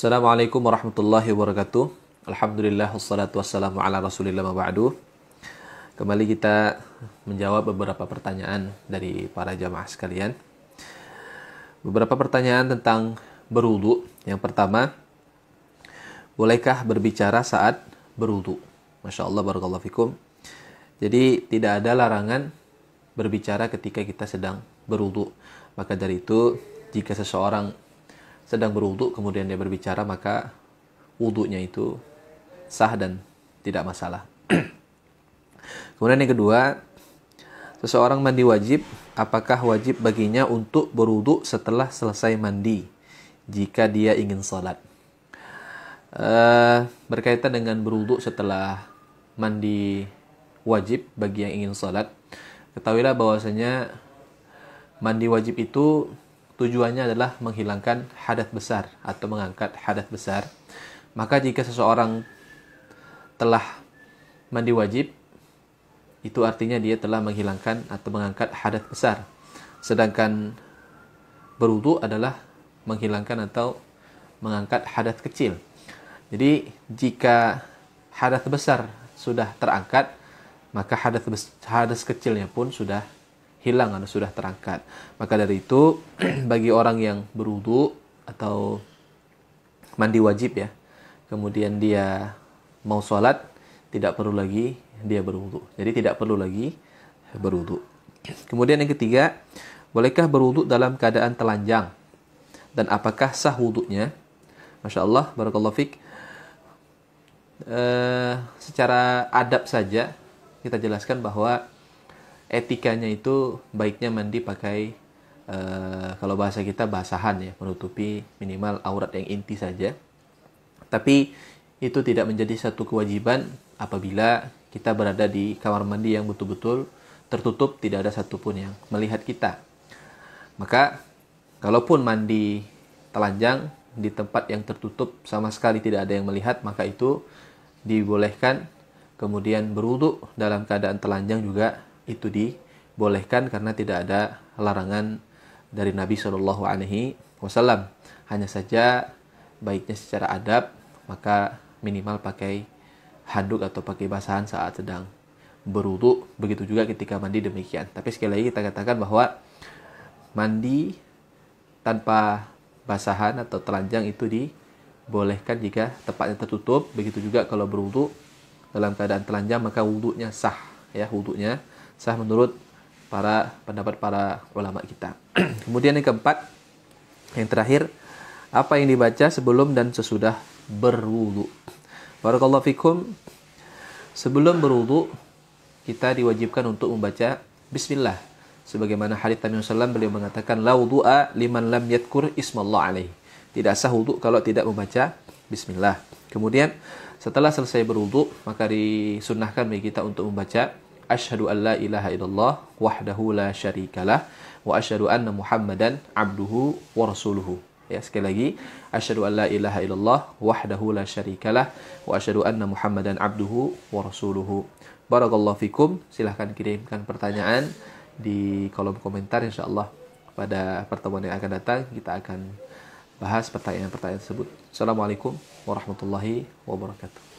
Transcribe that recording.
Assalamualaikum warahmatullahi wabarakatuh. Alhamdulillah wassalatu wassalamu ala rasulillah ma ba'du. Kembali kita menjawab beberapa pertanyaan dari para jamaah sekalian. Beberapa pertanyaan tentang berwudu. Yang pertama, bolehkah berbicara saat berwudu? Masya Allah, barakallahu fikum. Jadi tidak ada larangan berbicara ketika kita sedang berwudu. Maka dari itu, jika seseorang sedang berwudu kemudian dia berbicara, maka wudunya itu sah dan tidak masalah. Kemudian yang kedua, seseorang mandi wajib, apakah wajib baginya untuk berwudu setelah selesai mandi jika dia ingin salat? Berkaitan dengan berwudu setelah mandi wajib bagi yang ingin salat, ketahuilah bahwasanya mandi wajib itu tujuannya adalah menghilangkan hadas besar atau mengangkat hadas besar. Maka jika seseorang telah mandi wajib, itu artinya dia telah menghilangkan atau mengangkat hadas besar. Sedangkan berwudu adalah menghilangkan atau mengangkat hadas kecil. Jadi jika hadas besar sudah terangkat, maka hadas kecilnya pun sudah hilang atau sudah terangkat. Maka dari itu bagi orang yang berwudu atau mandi wajib ya, kemudian dia mau sholat, tidak perlu lagi dia berwudu. Jadi tidak perlu lagi berwudu. Kemudian yang ketiga, bolehkah berwudu dalam keadaan telanjang? Dan apakah sah wudunya? Masya Allah, barakallahu fik. Secara adab saja kita jelaskan bahwa etikanya itu baiknya mandi pakai kalau bahasa kita basahan ya, menutupi minimal aurat yang inti saja. Tapi itu tidak menjadi satu kewajiban apabila kita berada di kamar mandi yang betul-betul tertutup, tidak ada satupun yang melihat kita. Maka kalaupun mandi telanjang di tempat yang tertutup sama sekali tidak ada yang melihat, maka itu dibolehkan. Kemudian berwudu dalam keadaan telanjang juga itu dibolehkan karena tidak ada larangan dari Nabi Shallallahu Alaihi Wasallam. Hanya saja baiknya secara adab maka minimal pakai handuk atau pakai basahan saat sedang berwudu. Begitu juga ketika mandi demikian. Tapi sekali lagi kita katakan bahwa mandi tanpa basahan atau telanjang itu dibolehkan jika tempatnya tertutup. Begitu juga kalau berwudu dalam keadaan telanjang maka wudunya sah ya, wudunya sah menurut pendapat para ulama kita. Kemudian yang keempat, yang terakhir, apa yang dibaca sebelum dan sesudah berwudu? Barakallahu fikum. Sebelum berwudu kita diwajibkan untuk membaca bismillah. Sebagaimana hadits Nabi SAW, beliau mengatakan la wudu'a liman lam yadhkur ismallah alaihi. Tidak sah wudu kalau tidak membaca bismillah. Kemudian setelah selesai berwudu maka disunnahkan bagi kita untuk membaca asyhadu an la ilaha illallah wahdahu la syarikalah wa asyhadu anna muhammadan abduhu wa rasuluhu. Ya, sekali lagi, asyhadu an la ilaha illallah wahdahu la syarikalah wa asyhadu anna muhammadan abduhu wa rasuluhu. Barakallahu fikum. Silahkan kirimkan pertanyaan di kolom komentar, insyaallah pada pertemuan yang akan datang kita akan bahas pertanyaan-pertanyaan tersebut. Assalamualaikum warahmatullahi wabarakatuh.